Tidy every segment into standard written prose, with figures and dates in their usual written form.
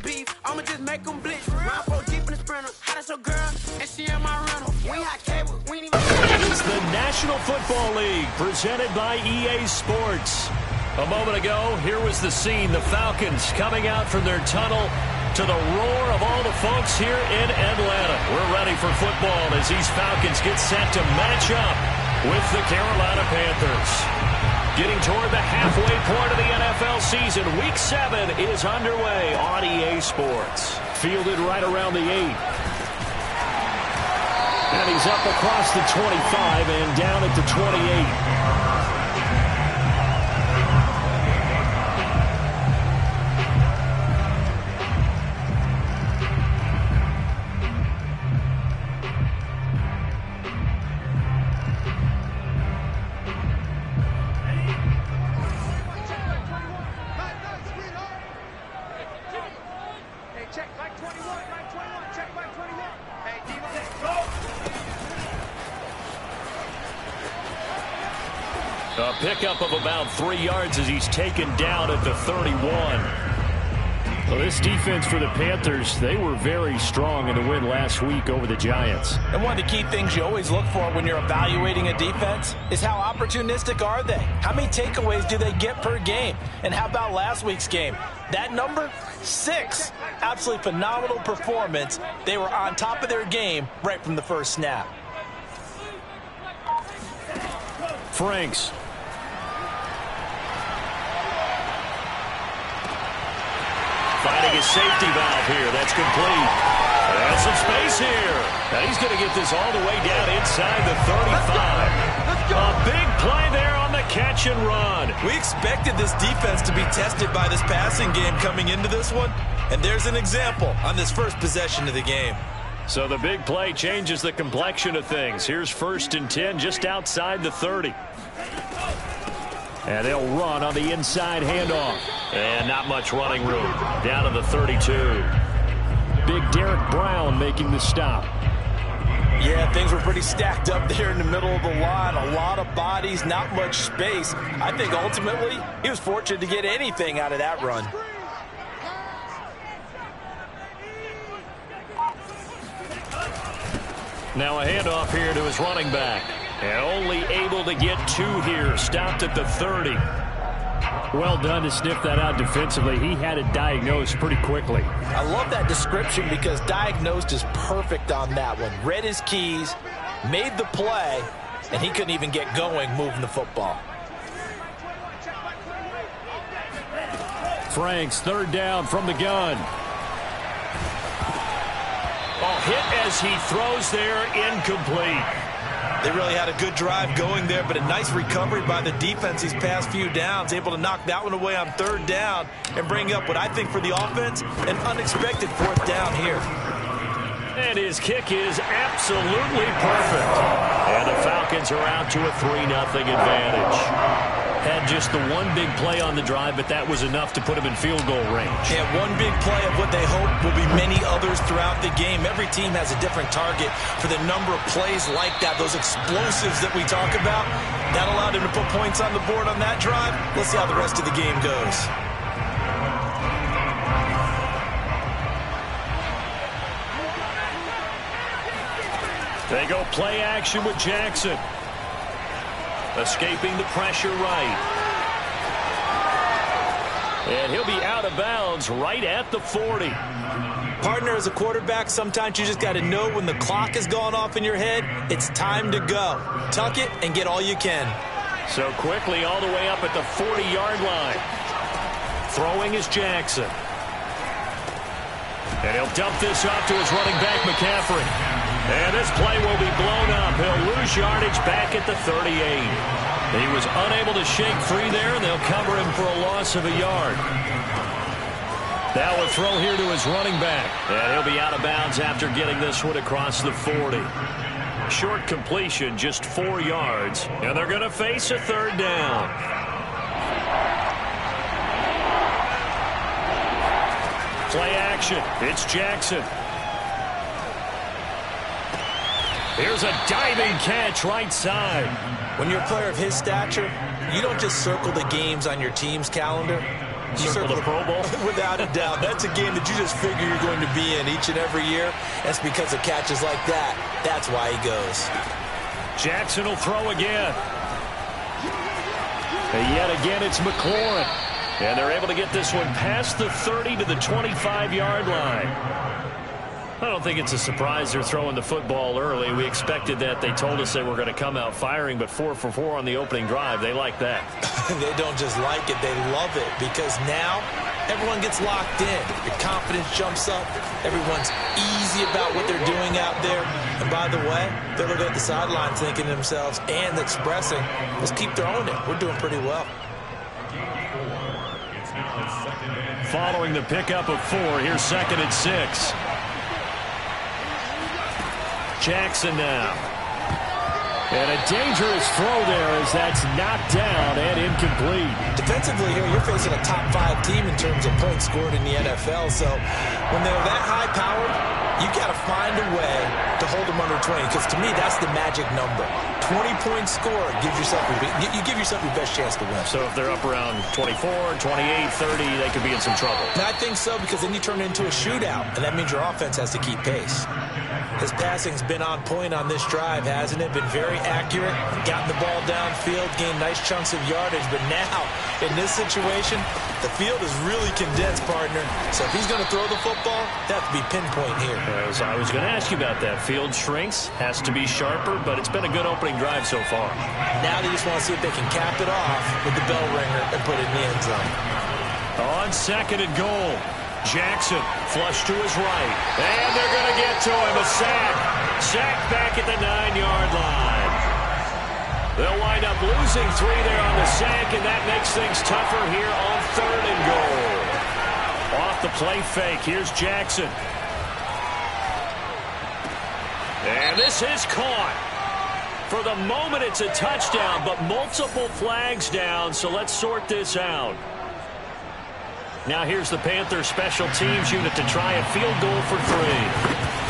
beef, I'ma just make them blitz. Round 4 deep in the sprinter. How that's your girl? And she in my rental. We hot cable. We ain't even. It's the National Football League presented by EA Sports. A moment ago, here was the scene. The Falcons coming out from their tunnel to the roar of all the folks here in Atlanta. We're ready for football as these Falcons get set to match up with the Carolina Panthers. Getting toward the halfway point of the NFL season, Week 7 is underway on EA Sports. Fielded right around the 8. And he's up across the 25 and down at the 28. A pickup of about 3 yards as he's taken down at the 31. Well, this defense for the Panthers, they were very strong in the win last week over the Giants. And one of the key things you always look for when you're evaluating a defense is how opportunistic are they? How many takeaways do they get per game? And how about last week's game? That number, 6. Absolutely phenomenal performance. They were on top of their game right from the first snap. Franks. Finding his safety valve here. That's complete. And some space here. Now he's going to get this all the way down inside the 35. A big play there on the catch and run. We expected this defense to be tested by this passing game coming into this one. And there's an example on this first possession of the game. So the big play changes the complexion of things. Here's 1st and 10 just outside the 30. And they'll run on the inside handoff. And not much running room. Down to the 32. Big Derek Brown making the stop. Yeah, things were pretty stacked up there in the middle of the line. A lot of bodies, not much space. I think ultimately he was fortunate to get anything out of that run. Now a handoff here to his running back. And only able to get 2 here. Stopped at the 30. Well done to sniff that out defensively. He had it diagnosed pretty quickly. I love that description because diagnosed is perfect on that one. Read his keys, made the play, and he couldn't even get going moving the football. Franks, 3rd down from the gun. Oh, hit as he throws there, incomplete. They really had a good drive going there, but a nice recovery by the defense these past few downs, able to knock that one away on 3rd down and bring up what I think for the offense, an unexpected 4th down here. And his kick is absolutely perfect. And the Falcons are out to a 3-0 advantage. Had just the one big play on the drive, but that was enough to put him in field goal range. Yeah, one big play of what they hope will be many others throughout the game. Every team has a different target for the number of plays like that, those explosives that we talk about. That allowed him to put points on the board on that drive. Let's see how the rest of the game goes. They go play action with Jackson. Escaping the pressure right. And he'll be out of bounds right at the 40. Partner, as a quarterback, sometimes you just got to know when the clock has gone off in your head, it's time to go. Tuck it and get all you can. So quickly all the way up at the 40-yard line. Throwing is Jackson. And he'll dump this off to his running back, McCaffrey. And this play will be blown up. He'll lose yardage back at the 38. He was unable to shake free there, and they'll cover him for a loss of a yard. Now a throw here to his running back. And he'll be out of bounds after getting this one across the 40. Short completion, just 4 yards. And they're going to face a 3rd down. Play action. It's Jackson. Here's a diving catch right side. When you're a player of his stature, you don't just circle the games on your team's calendar. Circle the Pro Bowl? Without a doubt. That's a game that you just figure you're going to be in each and every year. That's because of catches like that. That's why he goes. Jackson will throw again. And yet again, it's McLaurin. And they're able to get this one past the 30 to the 25-yard line. I don't think it's a surprise they're throwing the football early. We expected that. They told us they were going to come out firing, but 4 for 4 on the opening drive. They like that. They don't just like it. They love it because now everyone gets locked in. Your confidence jumps up. Everyone's easy about what they're doing out there. And by the way, they're looking at the sideline thinking to themselves and expressing, let's keep throwing it. We're doing pretty well. Following the pickup of 4, here's 2nd and 6. Jackson now. And a dangerous throw there as that's knocked down and incomplete. Defensively here, you're facing a top 5 team in terms of points scored in the NFL. So when they're that high-powered, you got to find a way to hold them under 20. Because to me, that's the magic number. 20-point score gives yourself you give yourself your best chance to win. So if they're up around 24, 28, 30, they could be in some trouble. And I think so because then you turn it into a shootout, and that means your offense has to keep pace. His passing's been on point on this drive, hasn't it? Been very accurate, gotten the ball downfield, gained nice chunks of yardage. But now, in this situation, the field is really condensed, partner. So if he's going to throw the football, that has to be pinpoint here. As I was going to ask you about that. Field shrinks, has to be sharper, but it's been a good opening drive so far. Now they just want to see if they can cap it off with the bell ringer and put it in the end zone. On 2nd and goal. Jackson flush to his right. And they're going to get to him. A sack. Sack back at the 9-yard line. They'll wind up losing 3 there on the sack, and that makes things tougher here on 3rd and goal. Off the play fake. Here's Jackson. And this is caught. For the moment, it's a touchdown, but multiple flags down, so let's sort this out. Now here's the Panthers special teams unit to try a field goal for 3.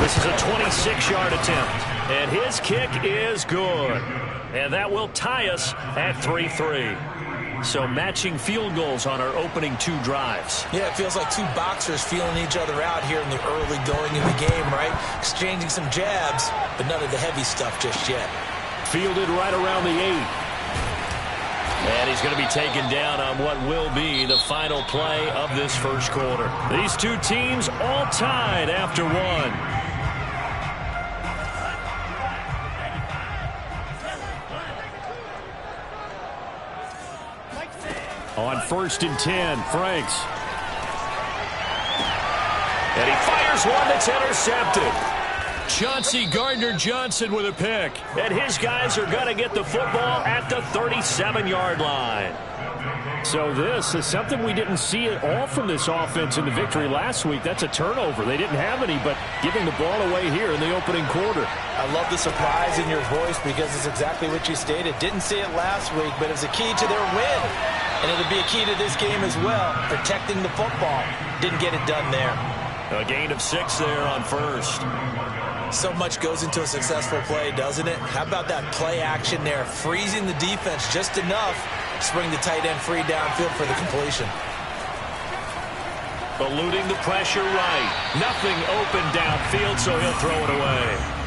This is a 26-yard attempt, and his kick is good. And that will tie us at 3-3. So matching field goals on our opening 2 drives. Yeah, it feels like 2 boxers feeling each other out here in the early going of the game, right? Exchanging some jabs, but none of the heavy stuff just yet. Fielded right around the 8. And he's going to be taken down on what will be the final play of this first quarter. These 2 teams all tied after 1. On 1st and 10, Franks. And he fires one that's intercepted. Chauncey Gardner-Johnson with a pick. And his guys are going to get the football at the 37-yard line. So this is something we didn't see at all from this offense in the victory last week. That's a turnover. They didn't have any, but giving the ball away here in the opening quarter. I love the surprise in your voice because it's exactly what you stated. Didn't see it last week, but it was a key to their win. And it'll be a key to this game as well, protecting the football. Didn't get it done there. A gain of 6 there on 1st. So much goes into a successful play, doesn't it? How about that play action there? Freezing the defense just enough to bring the tight end free downfield for the completion. Eluding the pressure right. Nothing open downfield, so he'll throw it away.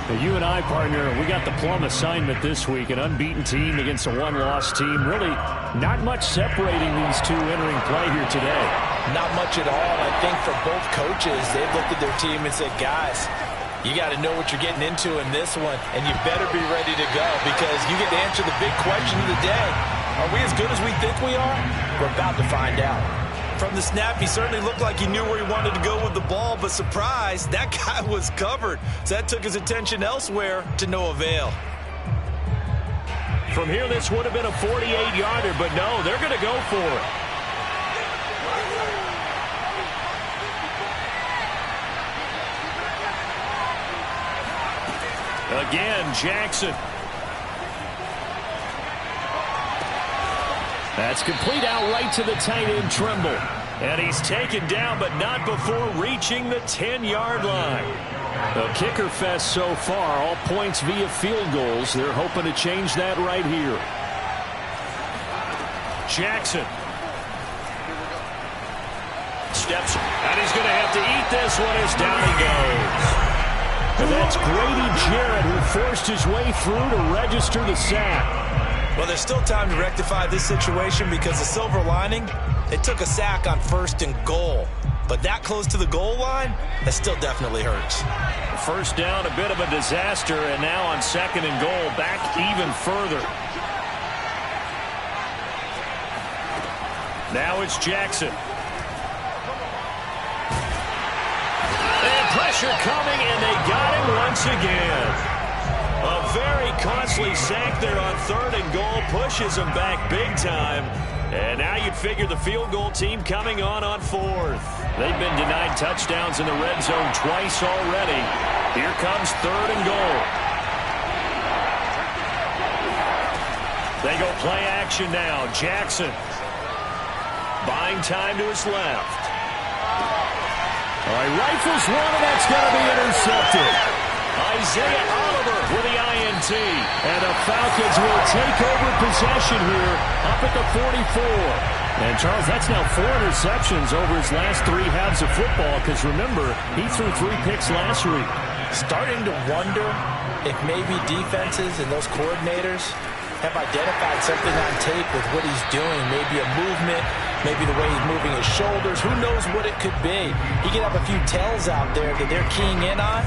Now you and I, partner, we got the plum assignment this week. An unbeaten team against a one-loss team. Really not much separating these 2 entering play here today. Not much at all. I think for both coaches, they've looked at their team and said, guys, you got to know what you're getting into in this one, and you better be ready to go because you get to answer the big question of the day. Are we as good as we think we are? We're about to find out. From the snap, he certainly looked like he knew where he wanted to go with the ball, but surprise, that guy was covered. So that took his attention elsewhere to no avail. From here, this would have been a 48-yarder, but no, they're going to go for it. Again, Jackson. That's complete out right to the tight end, Trimble. And he's taken down, but not before reaching the 10-yard line. The kicker fest so far, all points via field goals. They're hoping to change that right here. Jackson. steps, and he's going to have to eat this one as down he goes. And that's Grady Jarrett who forced his way through to register the sack. Well, there's still time to rectify this situation because the silver lining, it took a sack on 1st and goal. But that close to the goal line, that still definitely hurts. First down, a bit of a disaster, and now on 2nd and goal, back even further. Now it's Jackson. And pressure coming, and they got him once again. A very costly sack there on 3rd and goal, pushes him back big time. And now you'd figure the field goal team coming on 4th. They've been denied touchdowns in the red zone twice already. Here comes 3rd and goal. They go play action now. Jackson buying time to his left. All right, rifles one, and that's going to be intercepted. Isaiah Oliver with the INT. And the Falcons will take over possession here up at the 44. And, Charles, that's now 4 interceptions over his last 3 halves of football because, remember, he threw 3 picks last week. Starting to wonder if maybe defenses and those coordinators have identified something on tape with what he's doing. Maybe a movement, maybe the way he's moving his shoulders. Who knows what it could be? He could have a few tells out there that they're keying in on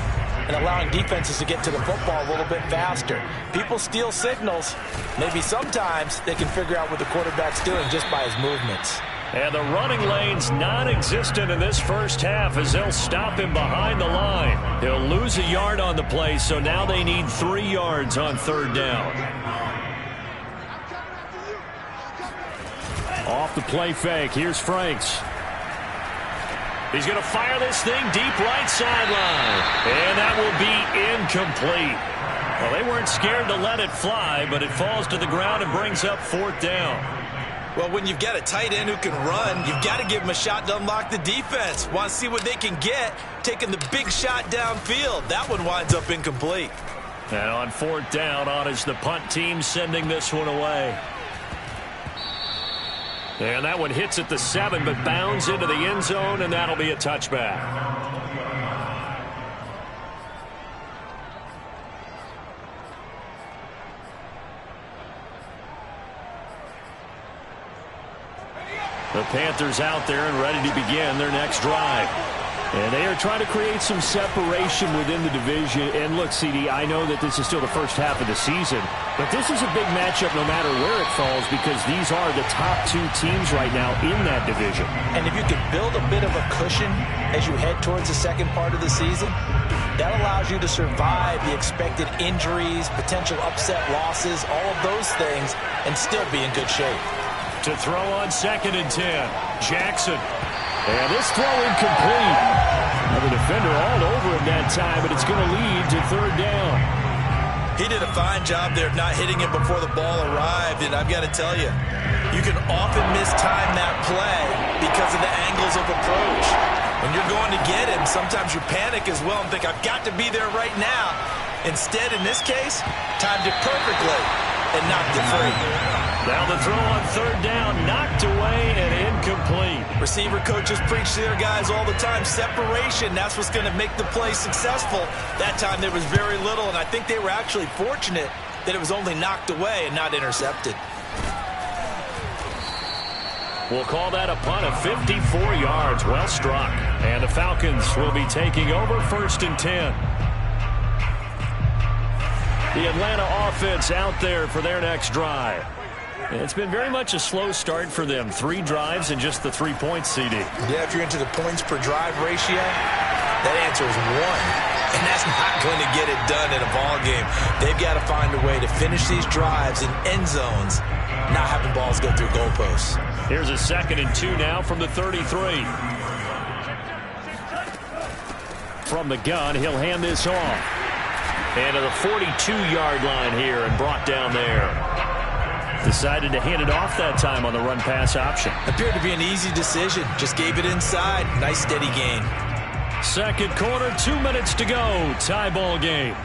and allowing defenses to get to the football a little bit faster. People steal signals. Maybe sometimes they can figure out what the quarterback's doing just by his movements. And the running lane's non-existent in this first half as they'll stop him behind the line. He'll lose a yard on the play, so now they need 3 yards on 3rd down. Off the play fake, here's Franks. He's going to fire this thing deep right sideline. And that will be incomplete. Well, they weren't scared to let it fly, but it falls to the ground and brings up 4th down. Well, when you've got a tight end who can run, you've got to give him a shot to unlock the defense. Want to see what they can get, taking the big shot downfield. That one winds up incomplete. And on 4th down, on is the punt team sending this one away. And that one hits at the 7, but bounds into the end zone, and that'll be a touchback. The Panthers out there and ready to begin their next drive. And they are trying to create some separation within the division. And look, CD, I know that this is still the first half of the season, but this is a big matchup no matter where it falls because these are the top 2 teams right now in that division. And if you can build a bit of a cushion as you head towards the second part of the season, that allows you to survive the expected injuries, potential upset losses, all of those things, and still be in good shape. To throw on 2nd and 10, Jackson. And this throw incomplete. The defender all over him that time, but it's going to lead to 3rd down. He did a fine job there of not hitting him before the ball arrived, and I've got to tell you, you can often mistime that play because of the angles of approach. When you're going to get him, sometimes you panic as well and think, I've got to be there right now. Instead, in this case, timed it perfectly and knocked it free. Now the throw on 3rd down, knocked away and incomplete. Receiver coaches preach to their guys all the time. Separation, that's what's going to make the play successful. That time there was very little, and I think they were actually fortunate that it was only knocked away and not intercepted. We'll call that a punt of 54 yards. Well struck. And the Falcons will be taking over 1st and 10. The Atlanta offense out there for their next drive. It's been very much a slow start for them. 3 drives and just the 3 points, CD. Yeah, if you're into the points per drive ratio, that answer is 1. And that's not going to get it done in a ball game. They've got to find a way to finish these drives in end zones, not having balls go through goalposts. Here's a 2nd and 2 now from the 33. From the gun, he'll hand this off. And to the 42-yard line here and brought down there. Decided to hand it off that time on the run-pass option. Appeared to be an easy decision. Just gave it inside. Nice steady gain. 2nd quarter, 2 minutes to go. Tie ball game.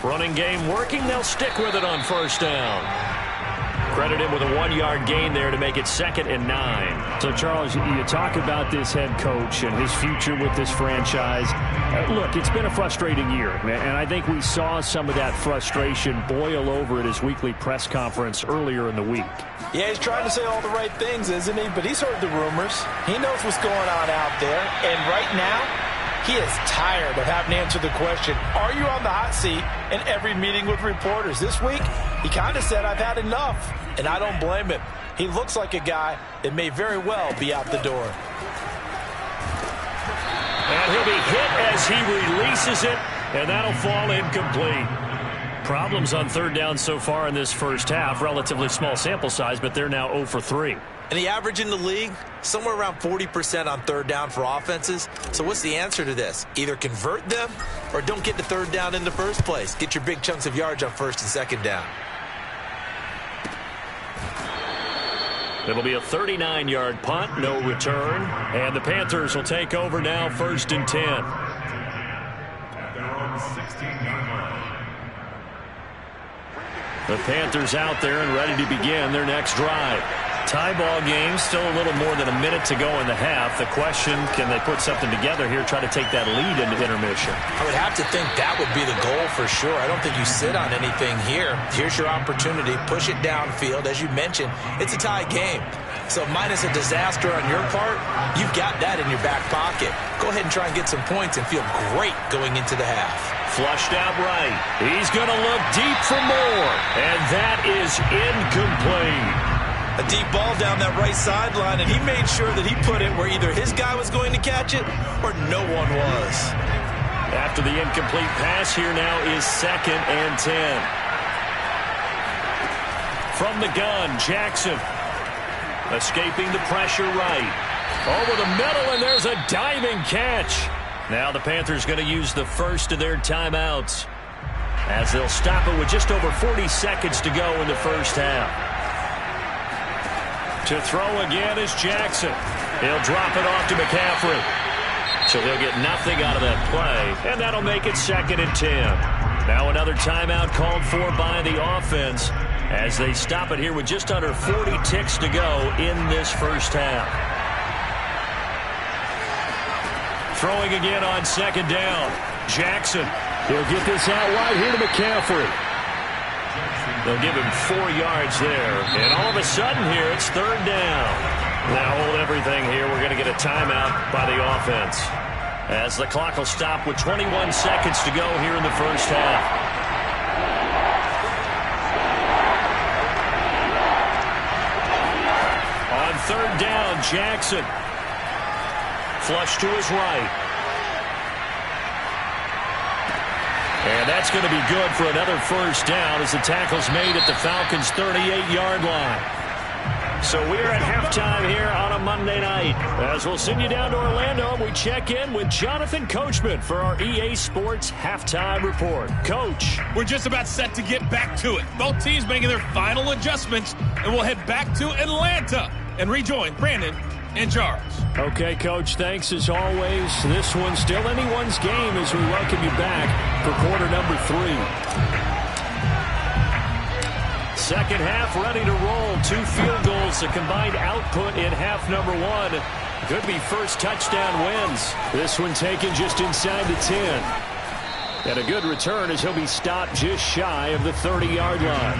Running game working. They'll stick with it on 1st down. Credit him with a 1-yard gain there to make it 2nd and 9. So, Charles, you talk about this head coach and his future with this franchise. Look, it's been a frustrating year, and I think we saw some of that frustration boil over at his weekly press conference earlier in the week. Yeah, he's trying to say all the right things, isn't he? But he's heard the rumors. He knows what's going on out there. And right now, he is tired of having to answer the question, are you on the hot seat, in every meeting with reporters. This week, he kind of said, I've had enough. And I don't blame him. He looks like a guy that may very well be out the door. And he'll be hit as he releases it, and that'll fall incomplete. Problems on 3rd down so far in this first half. Relatively small sample size, but they're now 0 for 3. And the average in the league, somewhere around 40% on 3rd down for offenses. So what's the answer to this? Either convert them or don't get the 3rd down in the first place. Get your big chunks of yards on 1st and 2nd down. It'll be a 39-yard punt, no return. And the Panthers will take over now, 1st and 10. The Panthers out there and ready to begin their next drive. Tie ball game, still a little more than a minute to go in the half. The question, can they put something together here, try to take that lead into intermission? I would have to think that would be the goal for sure. I don't think you sit on anything here. Here's your opportunity. Push it downfield. As you mentioned, it's a tie game. So minus a disaster on your part, you've got that in your back pocket. Go ahead and try and get some points and feel great going into the half. Flushed out right. He's going to look deep for more. And that is incomplete. A deep ball down that right sideline, and he made sure that he put it where either his guy was going to catch it or no one was. After the incomplete pass, here now is 2nd and 10. From the gun, Jackson. Escaping the pressure right. Over the middle, and there's a diving catch. Now the Panthers going to use the first of their timeouts as they'll stop it with just over 40 seconds to go in the first half. To throw again is Jackson. He'll drop it off to McCaffrey. So they'll get nothing out of that play, and that'll make it 2nd and 10. Now another timeout called for by the offense as they stop it here with just under 40 ticks to go in this first half. Throwing again on 2nd down. Jackson. He'll get this out wide here to McCaffrey. They'll give him 4 yards there. And all of a sudden here, it's 3rd down. Now hold everything here. We're going to get a timeout by the offense, as the clock will stop with 21 seconds to go here in the first half. On 3rd down, Jackson. Flush to his right. And that's going to be good for another first down as the tackle's made at the Falcons' 38-yard line. So we're at halftime here on a Monday night. As we'll send you down to Orlando, we check in with Jonathan Coachman for our EA Sports Halftime Report. Coach. We're just about set to get back to it. Both teams making their final adjustments, and we'll head back to Atlanta and rejoin Brandon and Charles. Okay, Coach, thanks as always. This one's still anyone's game as we welcome you back for quarter number 3. Second half ready to roll. 2 field goals, a combined output in half number 1. Could be first touchdown wins. This one taken just inside the 10. And a good return as he'll be stopped just shy of the 30-yard line.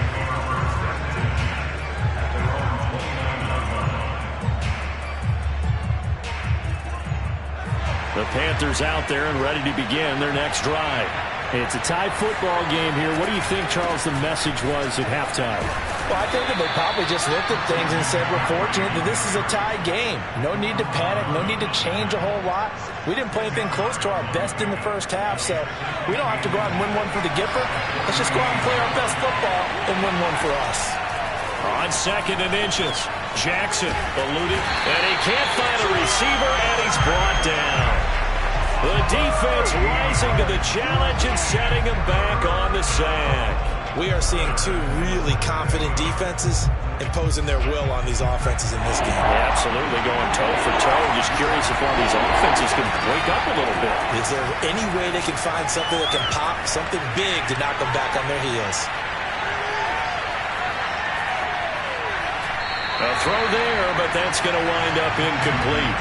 The Panthers out there and ready to begin their next drive. It's a tie football game here. What do you think, Charles, the message was at halftime? Well, I think that they probably just looked at things and said, we're fortunate that this is a tie game. No need to panic. No need to change a whole lot. We didn't play anything close to our best in the first half, so we don't have to go out and win one for the Gipper. Let's just go out and play our best football and win one for us. On 2nd and inches, Jackson eluded, and he can't find a receiver, and he's brought down. The defense rising to the challenge and setting him back on the sack. We are seeing 2 really confident defenses imposing their will on these offenses in this game. Yeah, absolutely, going toe for toe. Just curious if one of these offenses can wake up a little bit. Is there any way they can find something that can pop, something big to knock them back on their heels? A throw there, but that's going to wind up incomplete.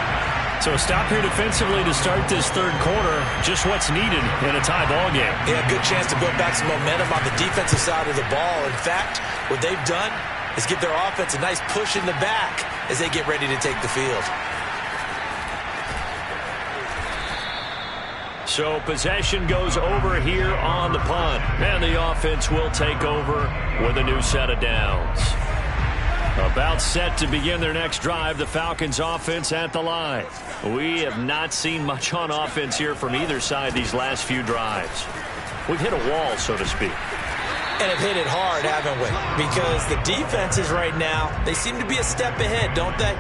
So a stop here defensively to start this third quarter. Just what's needed in a tie ball game. Yeah, good chance to build back some momentum on the defensive side of the ball. In fact, what they've done is give their offense a nice push in the back as they get ready to take the field. So possession goes over here on the punt. And the offense will take over with a new set of downs. About set to begin their next drive, the Falcons offense at the line. We have not seen much on offense here from either side these last few drives. We've hit a wall, so to speak. And have hit it hard, haven't we? Because the defenses right now, they seem to be a step ahead, don't they?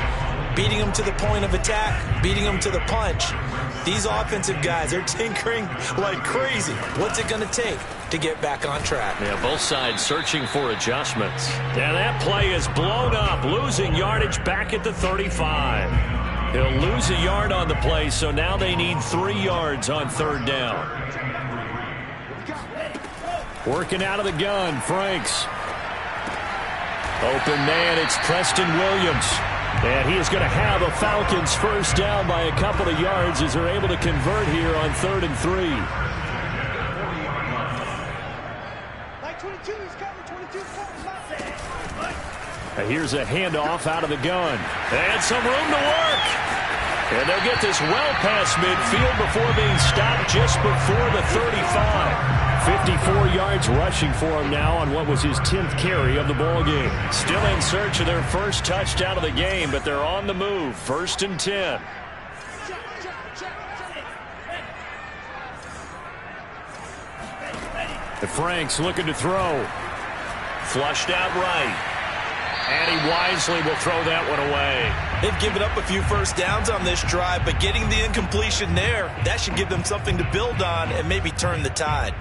Beating them to the point of attack, beating them to the punch. These offensive guys are tinkering like crazy. What's it going to take to get back on track? Yeah, both sides searching for adjustments. And that play is blown up, losing yardage back at the 35. He'll lose a yard on the play, so now they need 3 yards on third down. Working out of the gun, Franks. Open man, it's Preston Williams. And he is going to have a Falcons first down by a couple of yards as they're able to convert here on 3rd and 3. Here's a handoff out of the gun. And some room to work. And they'll get this well past midfield before being stopped just before the 35. 54 yards rushing for him now on what was his 10th carry of the ball game. Still in search of their first touchdown of the game, but they're on the move. 1st and 10. The Franks looking to throw. Flushed out right. And he wisely will throw that one away. They've given up a few first downs on this drive, but getting the incompletion there, that should give them something to build on and maybe turn the tide.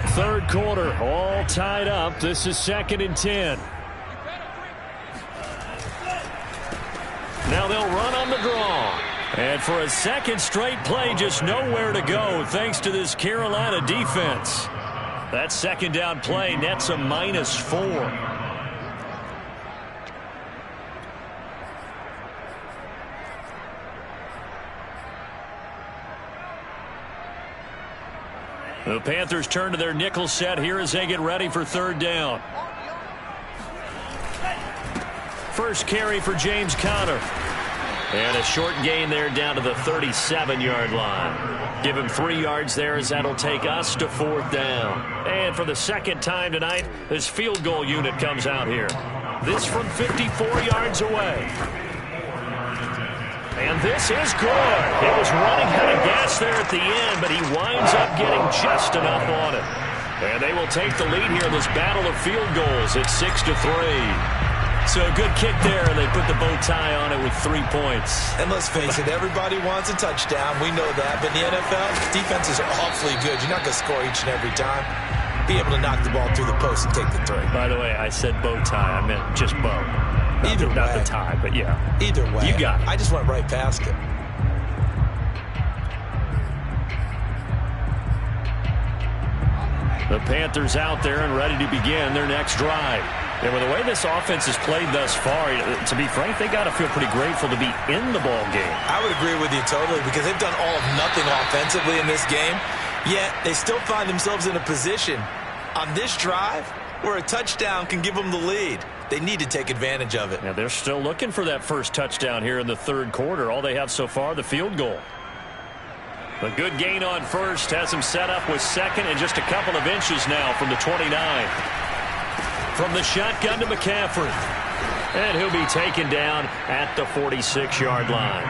Third quarter, all tied up. This is 2nd and 10. Now they'll run on the draw. And for a second straight play, just nowhere to go thanks to this Carolina defense. That second down play nets a -4. The Panthers turn to their nickel set here as they get ready for third down. First carry for James Conner. And a short gain there down to the 37-yard line. Give him 3 yards there as that'll take us to 4th down. And for the second time tonight, this field goal unit comes out here. This from 54 yards away. And this is good. It was running out of gas there at the end, but he winds up getting just enough on it. And they will take the lead here in this battle of field goals at 6-3. So a good kick there, and they put the bow tie on it with 3 points. And let's face it, everybody wants a touchdown. We know that. But in the NFL, defenses are awfully good. You're not going to score each and every time. Be able to knock the ball through the post and take the 3. By the way, I said bow tie. I meant just bow. Not the tie, but yeah. Either way. You got it. I just went right past it. The Panthers out there and ready to begin their next drive. And with the way this offense has played thus far, to be frank, they got to feel pretty grateful to be in the ball game. I would agree with you totally because they've done all of nothing offensively in this game, yet they still find themselves in a position on this drive where a touchdown can give them the lead. They need to take advantage of it. Yeah, they're still looking for that first touchdown here in the third quarter. All they have so far, the field goal. A good gain on first has him set up with second and just a couple of inches now from the 29. From the shotgun to McCaffrey. And he'll be taken down at the 46-yard line.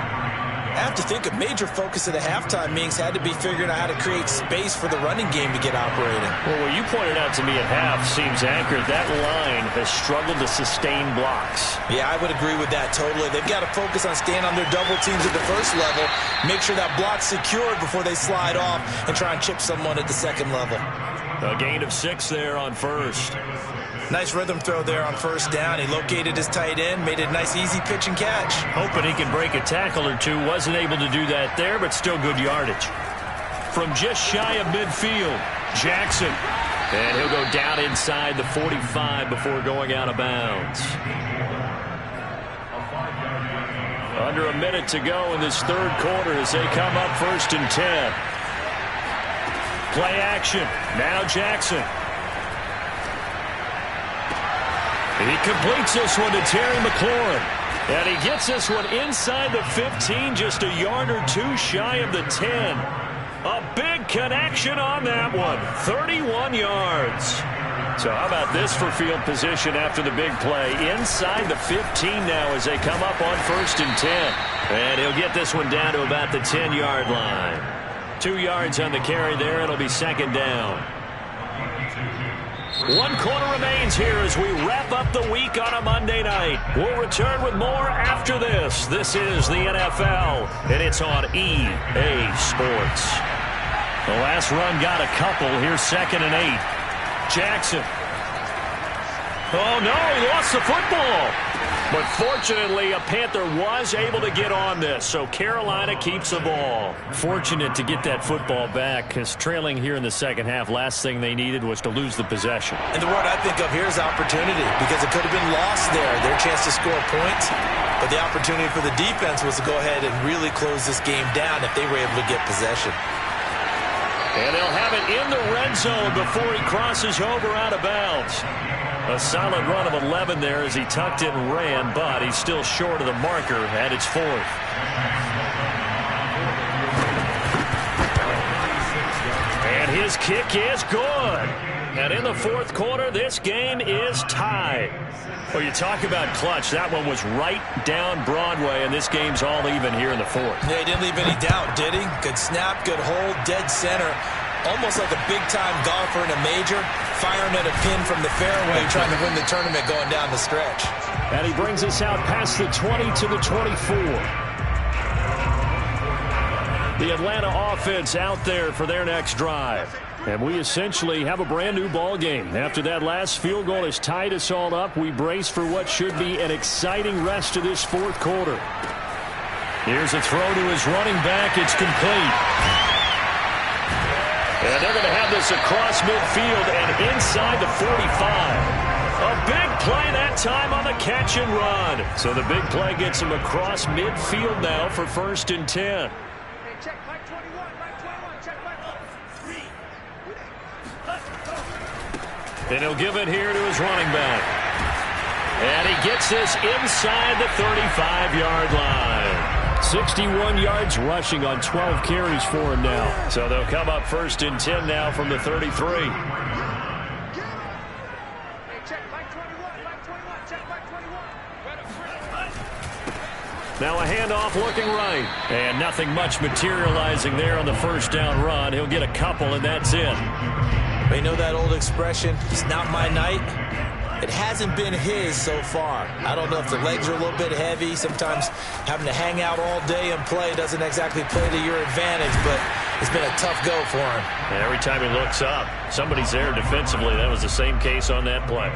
I have to think a major focus of the halftime meetings had to be figuring out how to create space for the running game to get operating. Well, what you pointed out to me at half seems accurate. That line has struggled to sustain blocks. Yeah, I would agree with that totally. They've got to focus on staying on their double teams at the first level, make sure that block's secured before they slide off and try and chip someone at the second level. A gain of 6 there on first. Nice rhythm throw there on first down. He located his tight end, made it a nice easy pitch and catch. Hoping he can break a tackle or two. Wasn't able to do that there, but still good yardage. From just shy of midfield, Jackson. And he'll go down inside the 45 before going out of bounds. Under a minute to go in this third quarter as they come up 1st and 10. Play action. Now Jackson. He completes this one to Terry McLaurin. And he gets this one inside the 15, just a yard or two shy of the 10. A big connection on that one. 31 yards. So how about this for field position after the big play? Inside the 15 now as they come up on 1st and 10. And he'll get this one down to about the 10-yard line. 2 yards on the carry there. It'll be 2nd down. 1 quarter remains here as we wrap up the week on a Monday night. We'll return with more after this. This is the NFL, and it's on EA Sports. The last run got a couple. Here's 2nd and 8. Jackson. Oh, no, he lost the football. But fortunately, a Panther was able to get on this, so Carolina keeps the ball. Fortunate to get that football back, because trailing here in the second half, last thing they needed was to lose the possession. And the word I think of here is opportunity, because it could have been lost there, their chance to score points. But the opportunity for the defense was to go ahead and really close this game down if they were able to get possession. And they'll have it in the red zone before he crosses over out of bounds. A solid run of 11 there as he tucked it and ran, but he's still short of the marker at its 4th. And his kick is good. And in the 4th quarter, this game is tied. Well, you talk about clutch. That one was right down Broadway, and this game's all even here in the 4th. Yeah, he didn't leave any doubt, did he? Good snap, good hold, dead center. Almost like a big-time golfer in a major, firing at a pin from the fairway, trying to win the tournament going down the stretch. And he brings us out past the 20 to the 24. The Atlanta offense out there for their next drive. And we essentially have a brand-new ball game. After that last field goal has tied us all up, we brace for what should be an exciting rest of this 4th quarter. Here's a throw to his running back. It's complete. And they're going to have this across midfield and inside the 45. A big play that time on the catch and run. So the big play gets him across midfield now for 1st and 10. And he'll give it here to his running back. And he gets this inside the 35-yard line. 61 yards rushing on 12 carries for him now. So they'll come up 1st and 10 now from the 33. Now a handoff looking right. And nothing much materializing there on the 1st down run. He'll get a couple, and that's it. They know that old expression, it's not my night. It hasn't been his so far. I don't know if the legs are a little bit heavy. Sometimes having to hang out all day and play doesn't exactly play to your advantage, but it's been a tough go for him. And every time he looks up, somebody's there defensively. That was the same case on that play.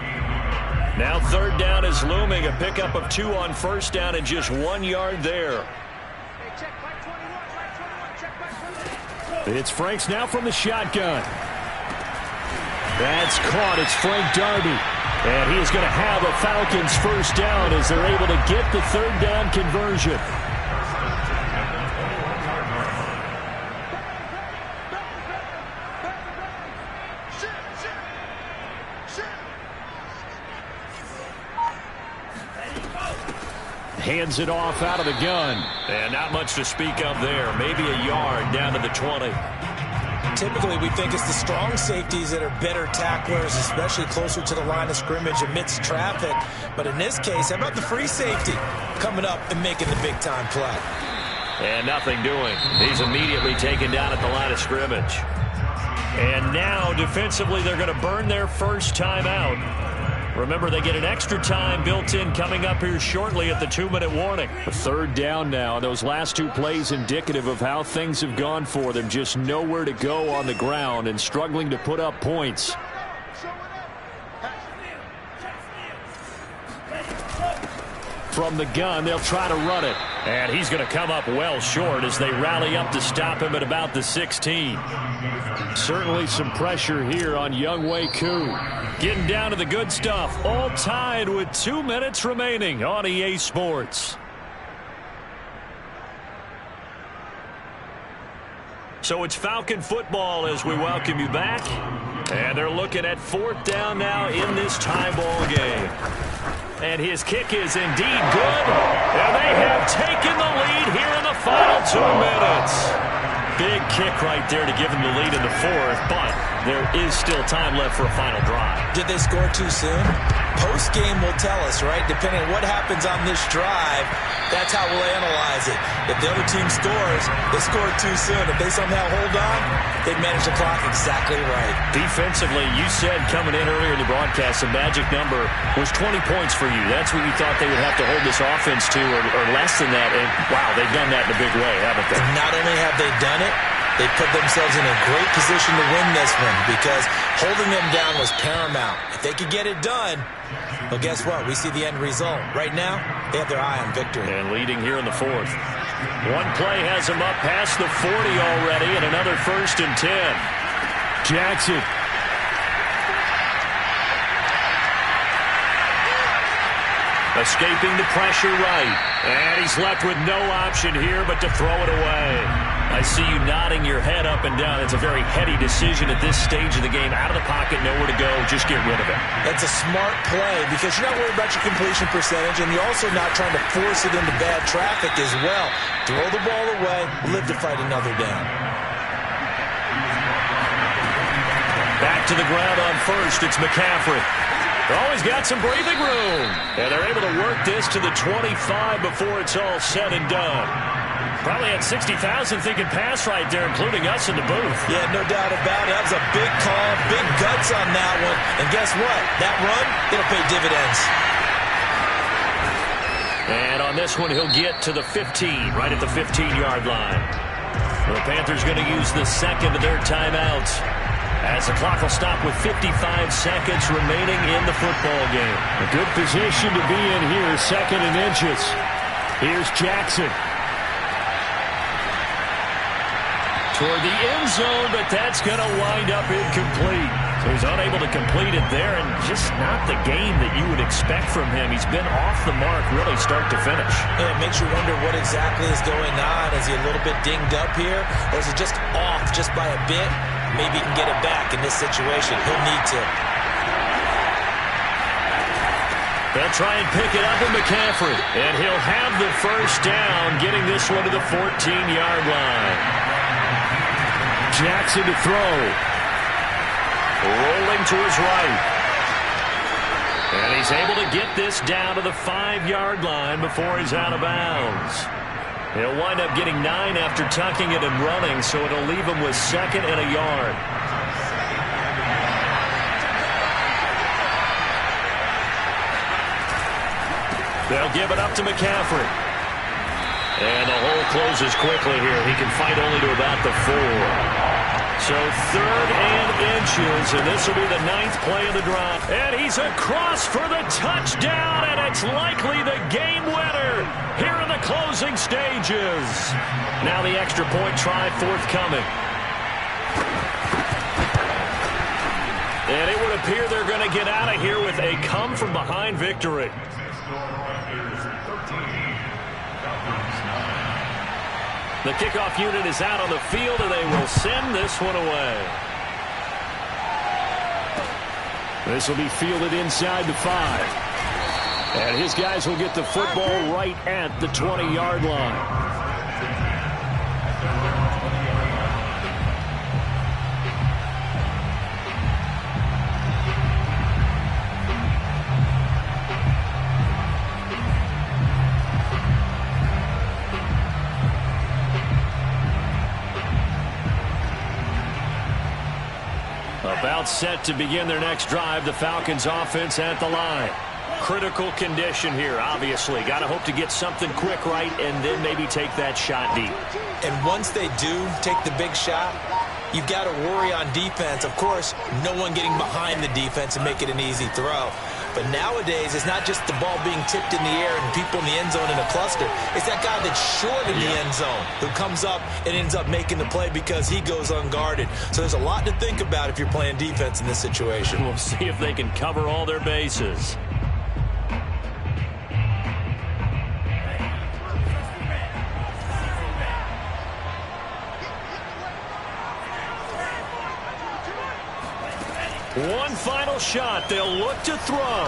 Now 3rd down is looming. A pickup of 2 on 1st down and just 1 yard there. It's Franks now from the shotgun. That's caught. It's Frank Darby. And he is going to have a Falcons 1st down as they're able to get the 3rd down conversion. Hands it off out of the gun. And not much to speak of there. Maybe a yard down to the 20. Typically, we think it's the strong safeties that are better tacklers, especially closer to the line of scrimmage amidst traffic. But in this case, how about the free safety coming up and making the big-time play? And nothing doing. He's immediately taken down at the line of scrimmage. And now, defensively, they're going to burn their first time out. Remember, they get an extra time built in coming up here shortly at the 2-minute warning. A third down now. Those last two plays indicative of how things have gone for them. Just nowhere to go on the ground and struggling to put up points. From the gun, they'll try to run it. And he's going to come up well short as they rally up to stop him at about the 16. Certainly some pressure here on Younghoe Koo. Getting down to the good stuff. All tied with 2 minutes remaining on EA Sports. So it's Falcon football as we welcome you back. And they're looking at 4th down now in this tie ball game. And his kick is indeed good. And they have taken the lead here in the final 2 minutes. Big kick right there to give them the lead in the 4th, but there is still time left for a final drive. Did they score too soon? Post-game will tell us, right? Depending on what happens on this drive, that's how we'll analyze it. If the other team scores, they scored too soon. If they somehow hold on, they manage the clock exactly right. Defensively, you said coming in earlier in the broadcast, the magic number was 20 points for you. That's what you thought they would have to hold this offense to, or less than that. And, wow, they've done that in a big way, haven't they? Not only have they done it, they put themselves in a great position to win this one because holding them down was paramount. If they could get it done, well, guess what? We see the end result. Right now, they have their eye on victory. And leading here in the 4th. One play has them up past the 40 already, and another 1st and 10. Jackson. Escaping the pressure right. And he's left with no option here but to throw it away. I see you nodding your head up and down. It's a very heady decision at this stage of the game. Out of the pocket, nowhere to go. Just get rid of it. That's a smart play because you're not worried about your completion percentage, and you're also not trying to force it into bad traffic as well. Throw the ball away, live to fight another down. Back to the ground on 1st. It's McCaffrey. Always got some breathing room. And they're able to work this to the 25 before it's all said and done. Probably had 60,000 thinking pass right there, including us in the booth. Yeah, no doubt about it. That was a big call, big guts on that one. And guess what? That run, it'll pay dividends. And on this one, he'll get to the 15, right at the 15-yard line. The Panthers going to use the second of their timeouts, as the clock will stop with 55 seconds remaining in the football game. A good position to be in here, 2nd and inches. Here's Jackson. Toward the end zone, but that's going to wind up incomplete. So he's unable to complete it there, and just not the game that you would expect from him. He's been off the mark really start to finish. Yeah, it makes you wonder what exactly is going on. Is he a little bit dinged up here, or is it just off just by a bit? Maybe he can get it back in this situation. He'll need to. They'll try and pick it up in McCaffrey, and he'll have the 1st down, getting this one to the 14-yard line. Jackson to throw. Rolling to his right. And he's able to get this down to the 5-yard line before he's out of bounds. He'll wind up getting 9 after tucking it and running, so it'll leave him with 2nd and a yard. They'll give it up to McCaffrey. And the hole closes quickly here. He can fight only to about the 4. So 3rd and inches, and this will be the 9th play of the drive. And he's across for the touchdown, and it's likely the game winner here in the closing stages. Now the extra point try forthcoming. And it would appear they're going to get out of here with a come-from-behind victory. The kickoff unit is out on the field, and they will send this one away. This will be fielded inside the 5. And his guys will get the football right at the 20-yard line. About set to begin their next drive, the Falcons offense at the line. Critical condition here, obviously. Got to hope to get something quick right and then maybe take that shot deep. And once they do take the big shot, you've got to worry on defense. Of course, no one getting behind the defense and make it an easy throw. But nowadays, it's not just the ball being tipped in the air and people in the end zone in a cluster. It's that guy that's short in the end zone who comes up and ends up making the play because he goes unguarded. So there's a lot to think about if you're playing defense in this situation. We'll see if they can cover all their bases. One final shot. They'll look to throw.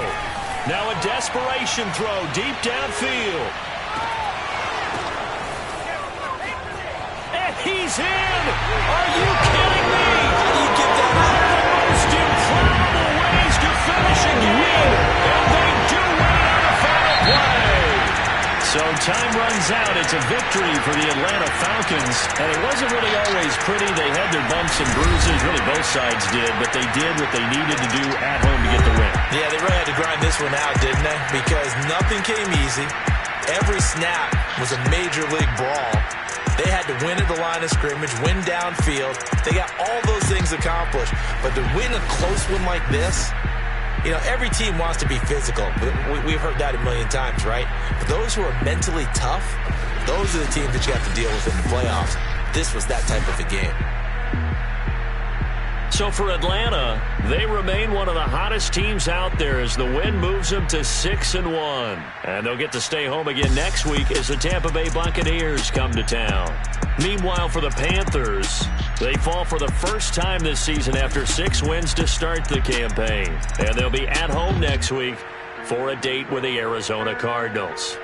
Now a desperation throw deep downfield. And he's in! Are you kidding me? How do you get that out? One of the most improbable ways to finish a game. And they do win on the final play. So time runs out. It's a victory for the Atlanta Falcons. And it wasn't really always pretty. They had their bumps and bruises. Really, both sides did. But they did what they needed to do at home to get the win. Yeah, they really had to grind this one out, didn't they? Because nothing came easy. Every snap was a major league brawl. They had to win at the line of scrimmage, win downfield. They got all those things accomplished. But to win a close one like this, you know, every team wants to be physical. We've heard that a million times, right? But those who are mentally tough, those are the teams that you have to deal with in the playoffs. This was that type of a game. So for Atlanta, they remain one of the hottest teams out there as the win moves them to 6-1. And they'll get to stay home again next week as the Tampa Bay Buccaneers come to town. Meanwhile, for the Panthers, they fall for the first time this season after 6 wins to start the campaign. And they'll be at home next week for a date with the Arizona Cardinals.